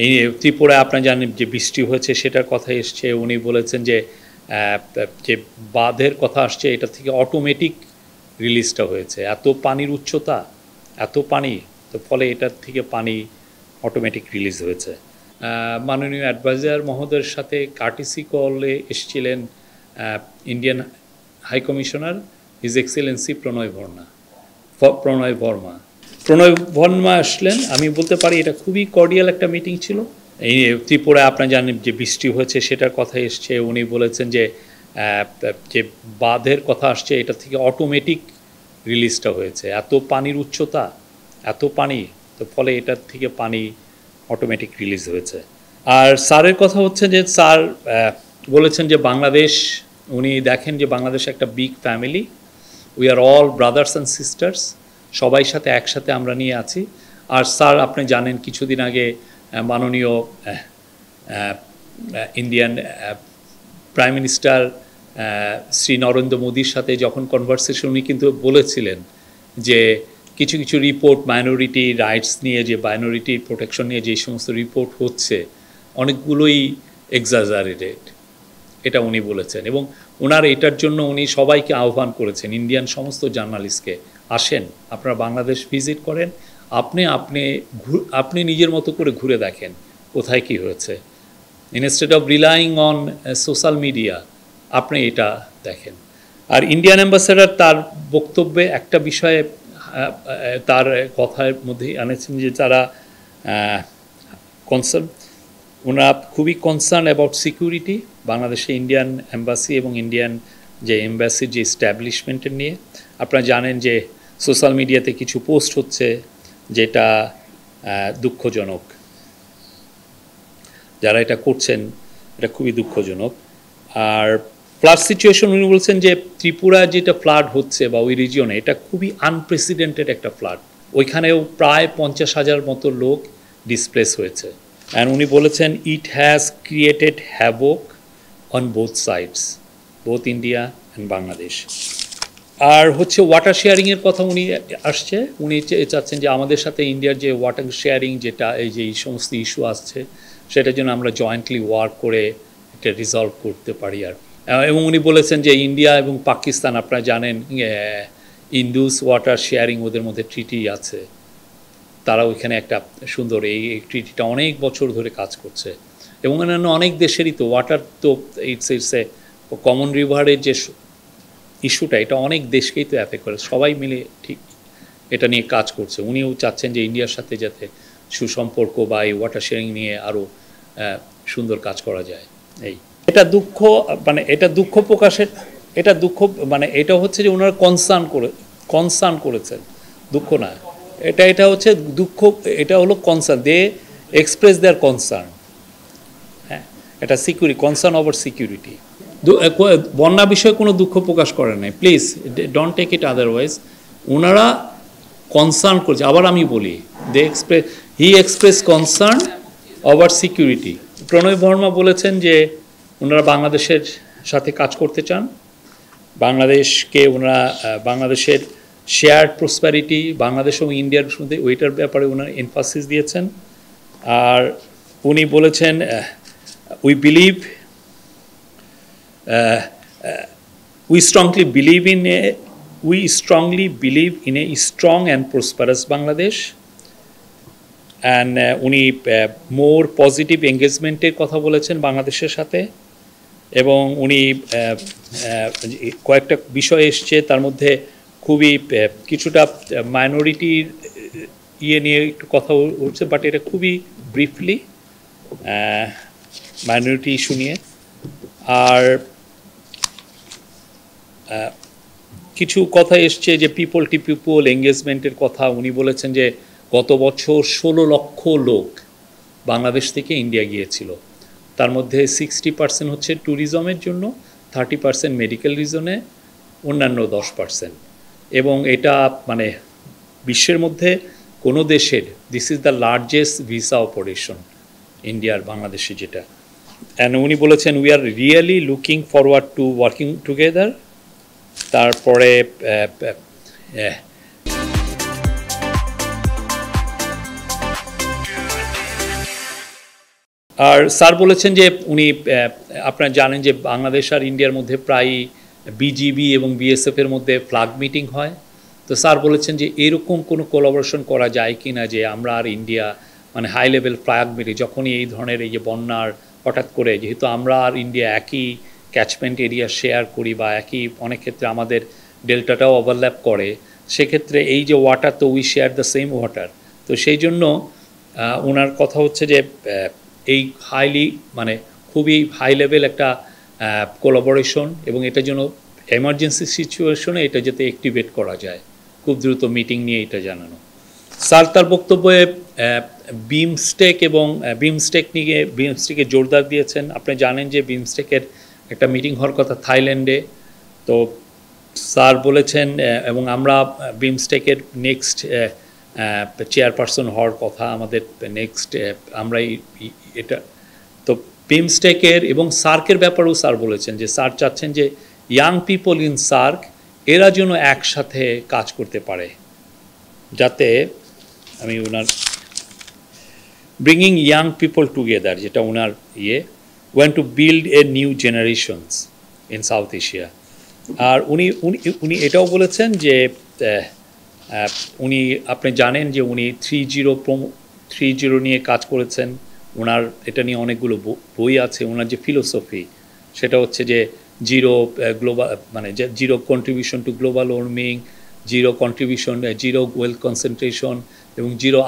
এই ত্রিপুরায় আপনারা জানেন যে বৃষ্টি হয়েছে সেটার কথা এসছে। উনি বলেছেন যে যে বাঁধের কথা আসছে, এটা থেকে অটোমেটিক রিলিজটা হয়েছে। এত পানির উচ্চতা, এত পানি, তো ফলে এটার থেকে পানি অটোমেটিক রিলিজ হয়েছে। মাননীয় অ্যাডভাইজার মহোদয়ের সাথে কার্টিসি কলে এসেছিলেন Indian high commissioner his excellency Pranay Verma আসলেন। আমি বলতে পারি এটা খুবই কর্ডিয়াল একটা মিটিং ছিল। এই ত্রিপুরায় আপনারা জানেন যে বৃষ্টি হয়েছে সেটার কথা এসছে। উনি বলেছেন যে যে বাঁধের কথা আসছে, এটা থেকে অটোমেটিক রিলিজটা হয়েছে। এত পানির উচ্চতা, এত পানি, তো ফলে এটার থেকে পানি অটোমেটিক রিলিজ হয়েছে। আর স্যারের কথা হচ্ছে যে স্যার বলেছেন যে বাংলাদেশ, উনি দেখেন যে বাংলাদেশ একটা big family, we are all brothers and sisters, সবাই সাথে একসাথে আমরা নিয়ে আছি। আর স্যার আপনি জানেন কিছুদিন আগে মাননীয় Indian prime minister Shri Narendra মোদীর সাথে যখন কনভারসেশন, উনি কিন্তু বলেছিলেন যে কিছু কিছু রিপোর্ট মাইনরিটি রাইটস নিয়ে, যে মাইনরিটি প্রোটেকশন নিয়ে যে সমস্ত রিপোর্ট হচ্ছে অনেকগুলোই এক্সাজারেটেড, এটা উনি বলেছেন। এবং ওনার এটার জন্য উনি সবাইকে আহ্বান করেছেন, ইন্ডিয়ান সমস্ত জার্নালিস্টকে, আসেন আপনারা বাংলাদেশ ভিজিট করেন, আপনি নিজের মতো করে ঘুরে দেখেন কোথায় কী হয়েছে, instead of relying on social media, আপনি এটা দেখেন। আর ইন্ডিয়ান অ্যাম্বাসেডার তার বক্তব্যে একটা বিষয়ে তার কথার মধ্যে আনেছেন যে তারা ওনারা খুবই কনসার্ন অ্যাবাউট সিকিউরিটি বাংলাদেশে ইন্ডিয়ান এম্বাসি এবং ইন্ডিয়ান যে এম্বাসির যে এস্টাবলিশমেন্টের নিয়ে। আপনারা জানেন যে সোশ্যাল মিডিয়াতে কিছু পোস্ট হচ্ছে যেটা দুঃখজনক, যারা এটা করছেন এটা খুবই দুঃখজনক। আর ফ্লাড সিচুয়েশন, উনি বলছেন যে ত্রিপুরা যেটা ফ্লাড হচ্ছে বা ওই রিজিয়নে, এটা খুবই আনপ্রেসিডেন্টেড একটা ফ্লাড। ওইখানেও প্রায় 50,000 মতো লোক ডিসপ্লেস হয়েছে। অ্যান্ড উনি বলেছেন it has created havoc on both sides, both India and Bangladesh. আর হচ্ছে ওয়াটার শেয়ারিংয়ের কথা উনি আসছে, উনি চাচ্ছেন যে আমাদের সাথে ইন্ডিয়ার যে ওয়াটার শেয়ারিং যেটা, এই যে এই সমস্ত ইস্যু আসছে, সেটার জন্য আমরা জয়েন্টলি ওয়ার্ক করে এটা রিজলভ করতে পারি। আর এবং উনি বলেছেন যে ইন্ডিয়া এবং পাকিস্তান, আপনারা জানেন ইন্ডুস ওয়াটার শেয়ারিং ওদের মধ্যে ট্রিটি আছে, তারা ওইখানে একটা সুন্দর এই ট্রিটিটা অনেক বছর ধরে কাজ করছে। এবং অন্যান্য অনেক দেশেরই তো ওয়াটার, তো ইটস এ কমন রিভারের যে ইস্যুটা, এটা অনেক দেশকেই তো অ্যাফেক্ট করে, সবাই মিলে ঠিক এটা নিয়ে কাজ করছে। উনিও চাচ্ছেন যে ইন্ডিয়ার সাথে যাতে সুসম্পর্ক বা এই ওয়াটার শেয়ারিং নিয়ে আরও সুন্দর কাজ করা যায়। এই এটা দুঃখ, মানে এটা দুঃখ প্রকাশের, এটা দুঃখ, মানে এটা হচ্ছে যে ওনারা কনসার্ন করেছেন, দুঃখ না, এটা হচ্ছে দুঃখ, এটা হলো concern, they express their concern. হ্যাঁ, এটা কনসার্ন ওভার সিকিউরিটি। বন্যা বিষয়ে কোনো দুঃখ প্রকাশ করে নাই, please don't take it otherwise. ওনারা কনসার্ন করছে, আবার আমি বলি, he express concern over security. Pranay Verma বলেছেন যে ওনারা বাংলাদেশের সাথে কাজ করতে চান, বাংলাদেশকে ওনারা বাংলাদেশের শেয়ার্ড প্রসপ্যারিটি, বাংলাদেশ এবং ইন্ডিয়ার মধ্যে ওইটার ব্যাপারে ওনারা এমফাসিস দিয়েছেন। আর উনি বলেছেন we strongly believe in a strong and prosperous Bangladesh, and উনি মোর পজিটিভ এঙ্গেজমেন্টের কথা বলেছেন বাংলাদেশের সাথে। এবং উনি কয়েকটা বিষয় এসছে, তার মধ্যে খুবই কিছুটা মাইনরিটির নিয়ে একটু কথা উঠছে, বাট এটা খুবই ব্রিফলি মাইনরিটি ইস্যু নিয়ে। আর কিছু কথা এসছে যে পিপল টু পিপল এঙ্গেজমেন্টের কথা। উনি বলেছেন যে গত বছর 16 লক্ষ লোক বাংলাদেশ থেকে ইন্ডিয়া গিয়েছিল, তার মধ্যে 60% হচ্ছে ট্যুরিজমের জন্য, 30% মেডিকেল রিজনে, অন্যান্য 10%। এবং এটা মানে বিশ্বের মধ্যে কোনো দেশের, this is the largest visa operation ইন্ডিয়ার বাংলাদেশে যেটা। অ্যান্ড উনি বলেছেন we are really looking forward to working together. তারপরে আর স্যার বলেছেন যে উনি আপনারা জানেন যে বাংলাদেশ আর ইন্ডিয়ার মধ্যে প্রায় বিজিবি এবং বিএসএফের মধ্যে ফ্ল্যাগ মিটিং হয়। তো স্যার বলেছেন যে এরকম কোনো কোলাবোরেশন করা যায় কি না, যে আমরা আর ইন্ডিয়া মানে হাই লেভেল ফ্ল্যাগ মিটিং যখনই এই ধরনের এই যে বন্যার হঠাৎ করে, যেহেতু আমরা আর ইন্ডিয়া একই ক্যাচমেন্ট এরিয়া শেয়ার করি বা একই অনেক ক্ষেত্রে আমাদের ডেল্টাটাও ওভারল্যাপ করে, সেক্ষেত্রে এই যে ওয়াটার, তো we share the same water. তো সেই জন্য ওনার কথা হচ্ছে যে এই হাইলি মানে খুবই হাই লেভেল একটা কোলাবোরেশন, এবং এটার জন্য এমার্জেন্সি সিচুয়েশনে এটা যাতে অ্যাক্টিভেট করা যায়, খুব দ্রুত মিটিং নিয়ে এটা জানানো। স্যার তার বক্তব্যে বিমস্টেক এবং বিমস্টেকে জোরদার দিয়েছেন। আপনি জানেন যে বিমস্টেকের একটা মিটিং হওয়ার কথা থাইল্যান্ডে। তো স্যার বলেছেন এবং আমরা বিমস্টেকের নেক্সট চেয়ারপারসন হওয়ার কথা আমাদের নেক্সট, আমরা এটা তো বিমস্টেকের এবং সার্কের ব্যাপারেও স্যার বলেছেন যে স্যার চাচ্ছেন যে ইয়াং পিপল ইন সার্ক এরা যেন একসাথে কাজ করতে পারে, যাতে আমি ওনার ব্রিঙ্গিং ইয়াং পিপল টুগেদার, যেটা ওনার want to build a new generations in South Asia. আর উনি উনি উনি এটাও বলেছেন যে উনি আপনি জানেন যে উনি 3.0 নিয়ে কাজ করেছেন। ওনার এটা নিয়ে অনেকগুলো বই আছে। ওনার যে ফিলোসফি সেটা হচ্ছে যে গ্লোবাল মানে zero contribution to global warming, zero contribution, zero wealth concentration এবং জিরো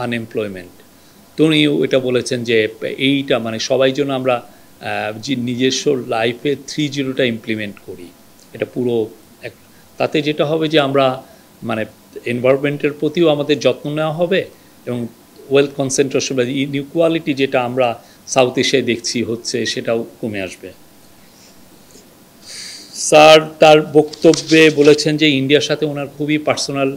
আনএমপ্লয়মেন্ট। তো উনি এটা বলেছেন যে এইটা মানে সবাই জন্য আমরা যে নিজস্ব লাইফে 3.0টা ইমপ্লিমেন্ট করি, এটা পুরো তাতে যেটা হবে যে আমরা মানে এনভায়রনমেন্টের প্রতিও আমাদের যত্ন নেওয়া হবে, এবং ওয়েলথ কনসেন্ট্রেশন বা ইনইকুয়ালিটি যেটা আমরা সাউথ এশিয়ায় দেখছি হচ্ছে, সেটাও কমে আসবে। স্যার তার বক্তব্যে বলেছেন যে ইন্ডিয়ার সাথে ওনার খুবই পার্সোনাল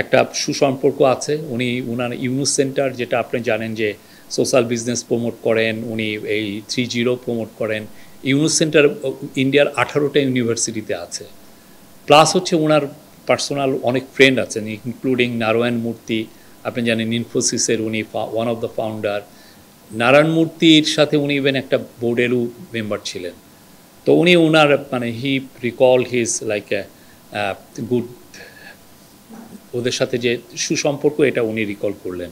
একটা সুসম্পর্ক আছে। উনি ওনার ইউনুস সেন্টার, যেটা আপনি জানেন যে সোশ্যাল বিজনেস প্রমোট করেন, উনি এই 3.0 প্রমোট করেন। ইউনুস সেন্টার ইন্ডিয়ার 18টা ইউনিভার্সিটিতে আছে। প্লাস হচ্ছে ওনার পার্সোনাল অনেক ফ্রেন্ড আছেন, ইনক্লুডিং নারায়ণ মূর্তি, আপনি জানেন ইনফোসিসের উনি one of the founder. Narayan মূর্তির সাথে উনি ইভেন একটা বোর্ডেরও মেম্বার ছিলেন। তো উনি ওনার মানে হি রিকল হিজ লাইক গুড, ওদের সাথে যে সুসম্পর্ক এটা উনি রিকল করলেন।